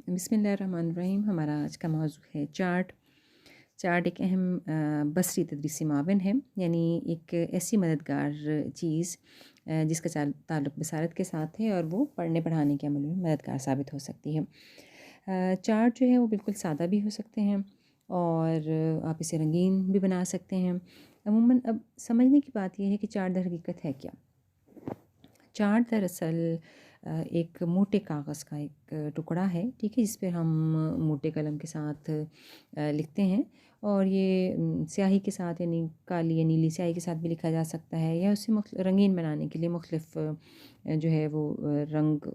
बिस्मिल्लाहिर्रहमानिर्रहीम। हमारा आज का मौजू है चार्ट। चार्ट एक अहम बसरी तदरीसी माविन है, यानी एक ऐसी मददगार चीज़ जिसका ताल्लुक़ बसारत के साथ है और वो पढ़ने पढ़ाने के अमल में मददगार साबित हो सकती है। चार्ट जो है वो बिल्कुल सादा भी हो सकते हैं और आप इसे रंगीन भी बना सकते हैं। अमूमन अब समझने की बात यह है कि चार्ट दर हकीकत है क्या। चार्ट दरअसल एक मोटे कागज़ का एक टुकड़ा है, ठीक है, जिस पर हम मोटे कलम के साथ लिखते हैं और ये स्याही के साथ यानी काली या नीली स्याही के साथ भी लिखा जा सकता है या उसे रंगीन बनाने के लिए मुख्तलिफ़ जो है वो रंग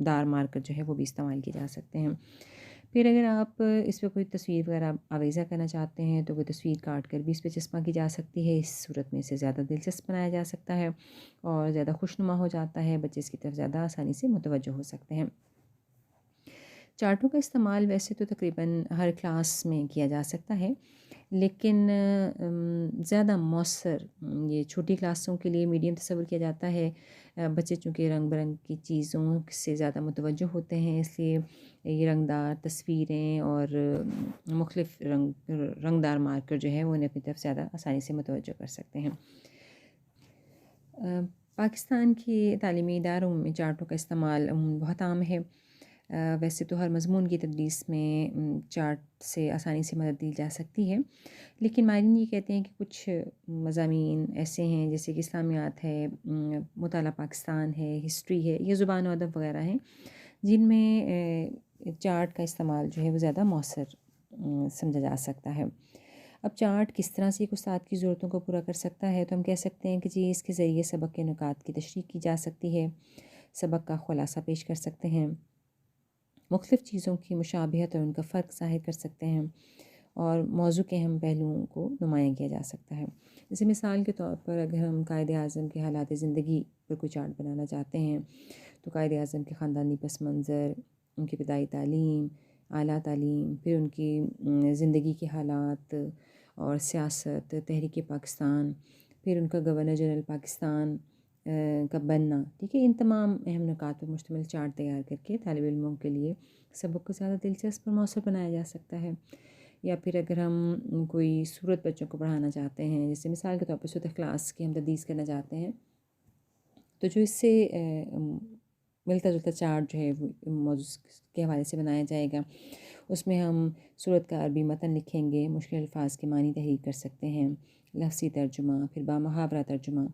दार मार्कर जो है वो भी इस्तेमाल किए जा सकते हैं। फिर अगर आप इस पे कोई तस्वीर वगैरह आवेज़ा करना चाहते हैं तो वो तस्वीर काट कर भी इस पे चस्पा की जा सकती है। इस सूरत में इसे ज़्यादा दिलचस्प बनाया जा सकता है और ज़्यादा खुशनुमा हो जाता है, बच्चे इसकी तरफ ज़्यादा आसानी से मुतवज्जो हो सकते हैं। चार्टों का इस्तेमाल वैसे तो तकरीबन हर क्लास में किया जा सकता है, लेकिन ज़्यादा मौसर ये छोटी क्लासों के लिए मीडियम तस्वुर किया जाता है। बच्चे चूँकि रंग बिरंग की चीज़ों से ज़्यादा मुतवज्जो होते हैं, इसलिए ये रंगदार तस्वीरें और मुख्तलिफ़ रंगदार मार्कर जो है वो उन्हें अपनी तरफ ज़्यादा आसानी से मुतवज्जो कर सकते हैं। पाकिस्तान के तालीमी इदारों में चार्टों का इस्तेमाल बहुत आम है। वैसे तो हर मज़मून की तदरीस में चार्ट से आसानी से मदद दी जा सकती है, लेकिन माहिरीन ये कहते हैं कि कुछ मज़ामीन ऐसे हैं जैसे कि इस्लामियात है, मुताला पाकिस्तान है, हिस्ट्री है, या ज़ुबान और अदब वगैरह हैं, जिनमें चार्ट का इस्तेमाल जो है वो ज़्यादा मौसर समझा जा सकता है। अब चार्ट किस तरह से एक उस्ताद की ज़रूरतों को पूरा कर सकता है, तो हम कह सकते हैं कि जी इसके ज़रिए सबक के नुकात की तशरीह की जा सकती है, सबक का ख़ुलासा पेश कर सकते हैं, मुख्तलिफ़ चीज़ों की मुशाबहत और उनका फ़र्क ज़ाहिर कर सकते हैं और मौजू के अहम पहलुओं को नुमायाँ किया जा सकता है। जैसे मिसाल के तौर पर अगर हम कायदे आज़म के हालात ज़िंदगी पर कोई चार्ट बनाना चाहते हैं, तो कायदे आज़म के ख़ानदानी पस मंज़र, उनकी इब्तदाई तालीम, आला तालीम, फिर उनकी ज़िंदगी के हालात और सियासत, तहरीक पाकिस्तान, फिर उनका गवर्नर जनरल पाकिस्तान का बनना, ठीक है, इन तमाम अहम नुकात पर मुश्तमिल चार्ट तैयार करके तालिब इल्मों के लिए सबक को ज़्यादा दिलचस्प और मौसर बनाया जा सकता है। या फिर अगर हम कोई सूरत बच्चों को पढ़ाना चाहते हैं, जैसे मिसाल के तौर पर सूरत इखलास की हम तदरीस करना चाहते हैं, तो जो इससे मिलता जुलता चार्ट जो है वो मौजूद के हवाले से बनाया जाएगा। उसमें हम सूरत का अरबी मतन लिखेंगे, मुश्किल अल्फाज के मानी तहरीर कर सकते हैं, लफ्ज़ी तर्जुमा, फिर बामुहावरा तर्जुमा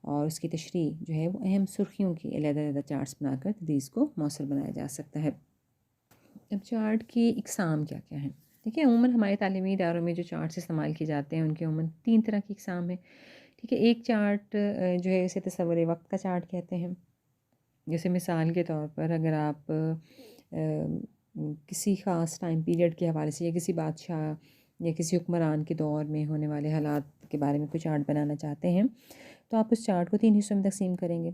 और उसकी तशरीह जो है वो अहम सुर्खियों की अलग-अलग चार्ट्स बनाकर तदरीस को मौसर बनाया जा सकता है। अब चार्ट की इक़साम क्या-क्या हैं? देखिए, अमूमन हमारे तालीमी इदारों में जो चार्ट्स इस्तेमाल किए जाते हैं उनके अमूमन 3 तरह की इक़साम है। ठीक है, एक चार्ट जो है उसे तसव्वुर वक़्त का चार्ट कहते हैं। जैसे मिसाल के तौर पर अगर आप किसी ख़ास टाइम पीरियड के हवाले से या किसी बादशाह या किसी हुक्मरान के दौर में होने वाले हालात के बारे में कोई चार्ट बनाना चाहते हैं, तो आप उस चार्ट को 3 हिस्सों में तक़सीम करेंगे।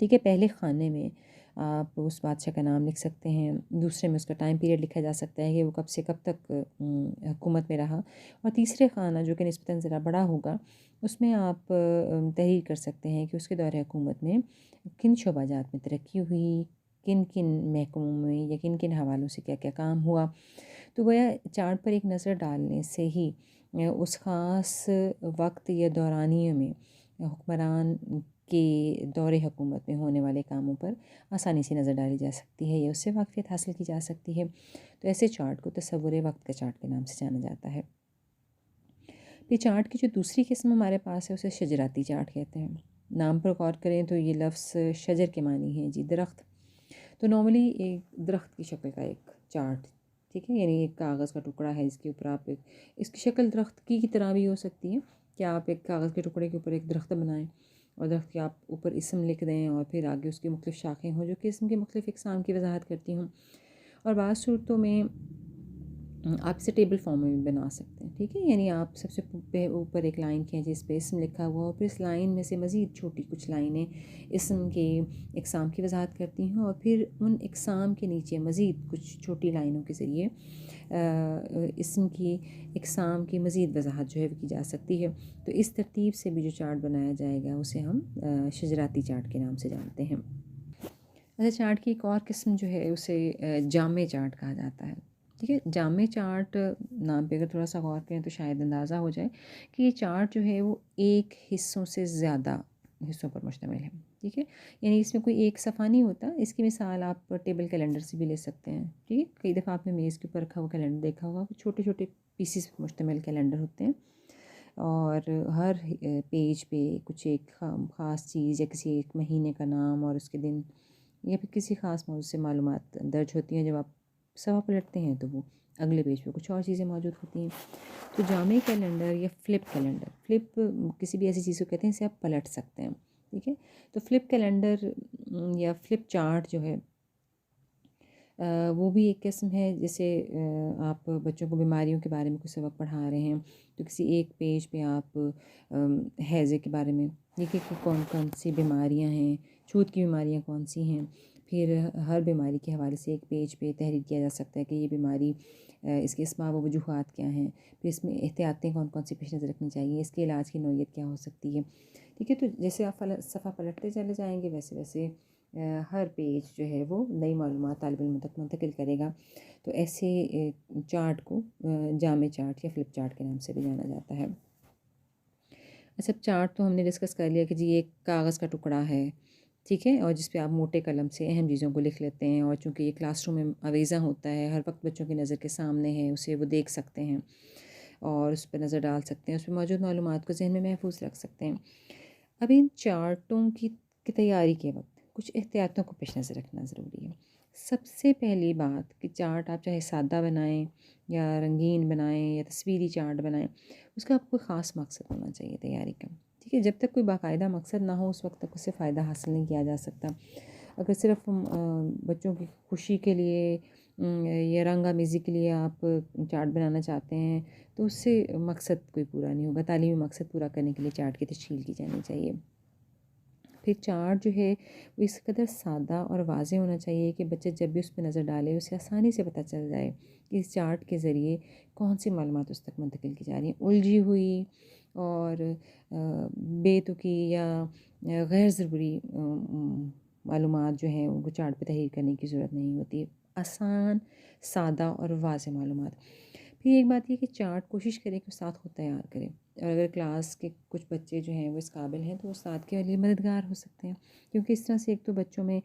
ठीक है, पहले खाने में आप उस बादशाह का नाम लिख सकते हैं, दूसरे में उसका टाइम पीरियड लिखा जा सकता है कि वो कब से कब तक हुकूमत में रहा, और तीसरे खाना जो कि निस्बतन ज़रा बड़ा होगा, उसमें आप तहरीर कर सकते हैं कि उसके दौरे हुकूमत में किन शोबाजात में तरक्की हुई, किन-किन महकमों में या किन-किन हवालों से क्या-क्या काम हुआ। तो गोया चार्ट पर एक नज़र डालने से ही उस ख़ास वक्त या दौरानिए में हुक्मरान के दौरे हुकूमत में होने वाले कामों पर आसानी से नज़र डाली जा सकती है या उससे वाक़फ़ियत हासिल की जा सकती है। तो ऐसे चार्ट को तसव्वुर वक़्त का चार्ट के नाम से जाना जाता है। फिर चार्ट की जो दूसरी किस्म हमारे पास है उसे शजराती चार्ट कहते हैं। नाम पर गौर करें तो ये लफ्ज़ शजर के मानी है जी, दरख्त। तो नॉर्मली एक दरख्त की शक्ल का एक चार्ट, ठीक है, यानी एक कागज़ का टुकड़ा है जिसके ऊपर आप एक इसकी शक्ल दरख्त की तरह भी हो सकती है कि आप एक कागज़ के टुकड़े के ऊपर एक दरख्त बनाएं और दरख्त के आप ऊपर इसम लिख दें और फिर आगे उसकी मुख्तलिफ़ शाखें हों जो कि इसम के मुख्तलिफ़ इक़साम की वजाहत करती हों। और बाज़ सूरतों में आप इसे टेबल फॉर्म में भी बना सकते हैं, ठीक है, यानी आप सबसे ऊपर एक लाइन खींचे जिस पे इसम लिखा हुआ और फिर इस लाइन में से मज़ीद छोटी कुछ लाइनें इसम के इक़साम की वजाहत करती हैं और फिर उन इक़साम के नीचे मज़ीद कुछ छोटी लाइनों के ज़रिए इसम की इक़साम की मज़ीद वजाहत जो है वो की जा सकती है। तो इस तरतीब से भी जो चार्ट बनाया जाएगा उसे हम शजराती चार्ट के नाम से जानते हैं। अच्छा, चार्ट की एक और किस्म जो है उसे जामे चार्ट कहा जाता है। ठीक है, जामे चार्ट नाम पे अगर थोड़ा सा गौर करें तो शायद अंदाज़ा हो जाए कि ये चार्ट जो है वो एक हिस्सों से ज़्यादा हिस्सों पर मुश्तमिल है। ठीक है, यानी इसमें कोई एक सफ़ा नहीं होता। इसकी मिसाल आप टेबल कैलेंडर से भी ले सकते हैं। ठीक है, कई दफ़ा आपने मेज़ के ऊपर रखा हुआ कैलेंडर देखा होगा, छोटे छोटे पीसीस पर मुश्तमिल कैलेंडर होते हैं और हर पेज पे कुछ एक ख़ास चीज़ या किसी एक महीने का नाम और उसके दिन या फिर किसी ख़ास मौजूद से मालूमात दर्ज होती हैं। जब आप सफ़ा पलटते हैं तो वो अगले पेज पे कुछ और चीज़ें मौजूद होती हैं। तो जामे कैलेंडर या फ्लिप कैलेंडर, फ्लिप किसी भी ऐसी चीज़ को कहते हैं जिसे आप पलट सकते हैं। ठीक है, तो फ्लिप कैलेंडर या फ्लिप चार्ट जो है वो भी एक किस्म है। जैसे आप बच्चों को बीमारियों के बारे में कुछ सबक पढ़ा रहे हैं तो किसी एक पेज पे आप हैज़े के बारे में देखिए कि कौन कौन सी बीमारियां हैं, छूत की बीमारियां कौन सी हैं। फिर हर बीमारी के हवाले से एक पेज पे तहरीर किया जा सकता है कि ये बीमारी इसके इसबाब व वजूहात क्या हैं, फिर इसमें एहतियातें कौन कौन सी पेश नज़र रखनी चाहिए, इसके इलाज की नौयत क्या हो सकती है। ठीक है, तो जैसे आप सफ़ा पलटते चले जाएंगे वैसे वैसे हर पेज जो है वो नई मालूमात तालिब इल्म तक मुंतकिल करेगा। तो ऐसे चार्ट को जामे चार्ट या फ्लिप चार्ट के नाम से भी जाना जाता है। अच्छा, चार्ट तो हमने डिस्कस कर लिया कि जी एक कागज़ का टुकड़ा है। ठीक है, और जिस पे आप मोटे कलम से अहम चीज़ों को लिख लेते हैं और चूँकि ये क्लासरूम में आवेज़ा होता है, हर वक्त बच्चों की नज़र के सामने है, उसे वो देख सकते हैं और उस पर नज़र डाल सकते हैं, उसमें मौजूद मालूमात को ज़हन में महफूज रख सकते हैं। अब इन चार्टों की तैयारी के वक्त कुछ एहतियातों को पेश नज़र रखना ज़रूरी है। सबसे पहली बात कि चार्ट आप चाहे सादा बनाएं या रंगीन बनाएं या तस्वीरी चार्ट बनाएं, उसका आपको ख़ास मकसद होना चाहिए तैयारी का। ठीक है, जब तक कोई बाकायदा मकसद ना हो उस वक्त तक उससे फ़ायदा हासिल नहीं किया जा सकता। अगर सिर्फ बच्चों की खुशी के लिए या रंगामेज़ी के लिए आप चार्ट बनाना चाहते हैं तो उससे मकसद कोई पूरा नहीं होगा। तालीमी मकसद पूरा करने के लिए चार्ट की तश्कील की जानी चाहिए। फिर चार्ट जो है वो इस कदर सादा और वाज़े होना चाहिए कि बच्चे जब भी उस पर नज़र डाले उसे आसानी से पता चल जाए कि इस चार्ट के ज़रिए कौन सी मालूमात उस तक मुंतकिल की जा रही हैं। उलझी हुई और बेतुकी या गैर ज़रूरी मालूमात जो हैं उनको चार्ट पे तहरीर करने की ज़रूरत नहीं होती। आसान, सादा और वाज़ेह मालूमात। फिर एक बात ये कि चार्ट कोशिश करें कि उस्ताद खुद तैयार करें और अगर क्लास के कुछ बच्चे जो हैं वो इस काबिल हैं तो उस्ताद के लिए मददगार हो सकते हैं, क्योंकि इस तरह से एक तो बच्चों में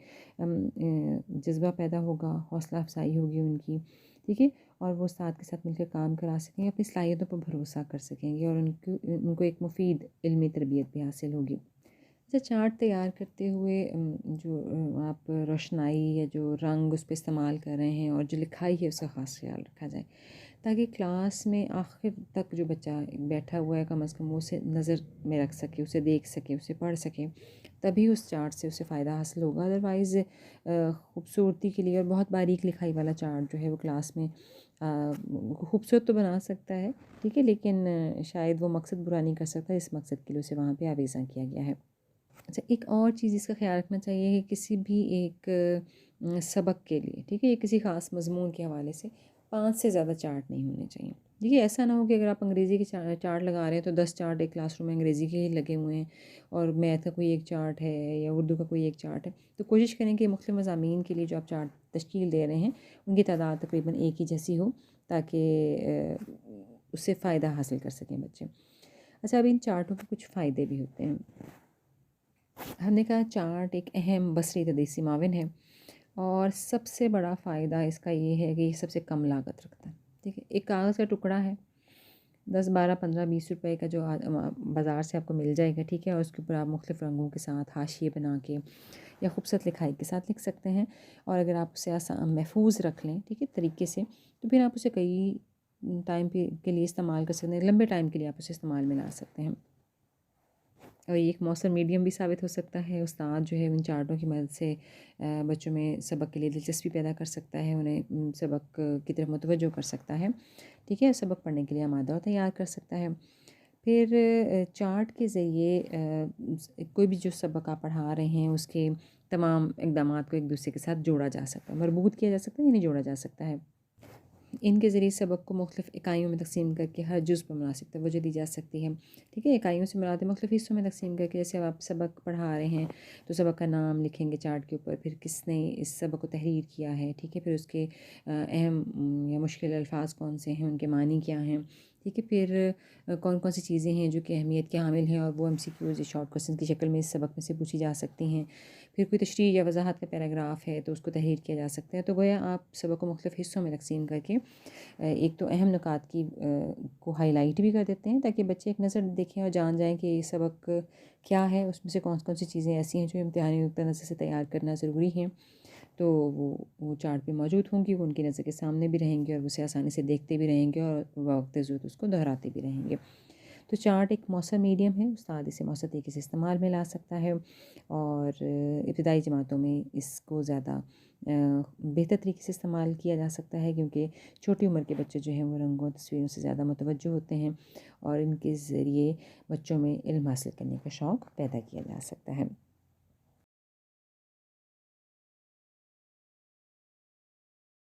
जज्बा पैदा होगा, हौसला अफजाई होगी उनकी। ठीक है, और वो उस्ताद के साथ मिलकर काम करा सकेंगे, अपनी सलाहियतों पर भरोसा कर सकेंगे और उनको एक मुफीद इल्मी तरबियत भी हासिल होगी। अच्छा, चार्ट तैयार करते हुए जो आप रोशनाई या जो रंग उस पर इस्तेमाल कर रहे हैं और जो लिखाई है उसका ख़ास ख्याल रखा जाए ताकि क्लास में आखिर तक जो बच्चा बैठा हुआ है कम अज़ कम वो उसे नज़र में रख सके, उसे देख सके, उसे पढ़ सके, तभी उस चार्ट से उसे फ़ायदा हासिल होगा। अदरवाइज़ ख़ूबसूरती के लिए और बहुत बारीक लिखाई वाला चार्ट जो है वो क्लास में खूबसूरत तो बना सकता है, ठीक है, लेकिन शायद वो मकसद बुरा नहीं कर सकता। इस मकसद के लिए उसे वहाँ पे आवेज़ा किया गया है। अच्छा, एक और चीज़ इसका ख़्याल रखना चाहिए कि किसी भी एक सबक के लिए, ठीक है, या किसी ख़ास मज़मून के हवाले से 5 से ज़्यादा चार्ट नहीं होने चाहिए। देखिए, ऐसा ना हो कि अगर आप अंग्रेज़ी के चार्ट लगा रहे हैं तो 10 चार्ट एक क्लासरूम में अंग्रेज़ी के ही लगे हुए हैं और मैथ का कोई एक चार्ट है या उर्दू का कोई एक चार्ट है। तो कोशिश करें कि मुख्तलिफ़ मज़ामीन के लिए जो आप चार्ट तश्कील दे रहे हैं उनकी तादाद तकरीबन एक ही जैसी हो ताकि उससे फ़ायदा हासिल कर सकें बच्चे। अच्छा, अब इन चार्टों के कुछ फ़ायदे भी होते हैं। हमने कहा चार्ट एक अहम बसरी तदरीसी माविन है और सबसे बड़ा फ़ायदा इसका ये है कि ये सबसे कम लागत रखता है। ठीक है, एक कागज़ का टुकड़ा है, 10, 12, 15, 20 रुपए का जो बाज़ार से आपको मिल जाएगा, ठीक है, और उसके ऊपर आप मुख्तलिफ़ रंगों के साथ हाशिए बना के या खूबसूरत लिखाई के साथ लिख सकते हैं। और अगर आप उसे आसान महफूज रख लें, ठीक है, तरीके से, तो फिर आप उसे कई टाइम के लिए इस्तेमाल कर सकते हैं, लंबे टाइम के लिए आप उसे इस्तेमाल में ला सकते हैं और ये एक मौसर मीडियम भी साबित हो सकता है। उस्ताद जो है उन चार्टों की मदद से बच्चों में सबक के लिए दिलचस्पी पैदा कर सकता है, उन्हें सबक की तरफ मुतवज्जो कर सकता है, ठीक है, सबक पढ़ने के लिए आमादा और तैयार कर सकता है। फिर चार्ट के ज़रिए कोई भी जो सबक आप पढ़ा रहे हैं उसके तमाम इक़दामात को एक दूसरे के साथ जोड़ा जा सकता है, मरबूत किया जा सकता है, यानी जोड़ा जा सकता है। इनके ज़रिए सबक को मुख्तलिफ़ इकाइयों में तकसीम करके हर जुज़ पर मुनासिब तवज्जो दी जा सकती है। ठीक है, इकाइयों से मुराद है मुख्तलिफ़ हिस्सों में तकसीम करके, जैसे अब आप सबक पढ़ा रहे हैं तो सबक का नाम लिखेंगे चार्ट के ऊपर, फिर किसने इस सबक को तहरीर किया है, ठीक है, फिर उसके अहम या मुश्किल अल्फाज कौन से हैं, उनके मानी क्या हैं, ठीक है, फिर कौन कौन सी चीज़ें हैं जो कि अहमियत के हामिल हैं और वो MCQs या शॉर्ट क्वेश्चन की शक्ल में इस सबक में से पूछी जा सकती हैं। फिर कोई तशरीह या वजाहत का पैराग्राफ है तो उसको तहरीर किया जा सकता है। तो गोया आप सबक को मुख्तलिफ़ हिस्सों में तकसीम करके एक तो अहम नुकात की को हाईलाइट भी कर देते हैं ताकि बच्चे एक नज़र देखें और जान जाएं कि ये सबक क्या है, उसमें से कौन कौन सी चीज़ें ऐसी हैं जो इम्तिहानी नुक्ता नज़र से तैयार करना ज़रूरी हैं। तो वो चार्ट पे मौजूद होंगी, वो उनकी नज़र के सामने भी रहेंगे और उसे आसानी से देखते भी रहेंगे और वक्त ज़रूरत उसको दोहराते भी रहेंगे। तो चार्ट एक मौसर मीडियम है, उस्ताद इसे मौसर तरीके से इस्तेमाल में ला सकता है और इब्तदाई जमातों में इसको ज़्यादा बेहतर तरीके से इस्तेमाल किया जा सकता है क्योंकि छोटी उम्र के बच्चे जो हैं वो रंगों तस्वीरों से ज़्यादा मुतवज्जो होते हैं और इनके ज़रिए बच्चों में इल्म हासिल करने का शौक़ पैदा किया जा सकता है।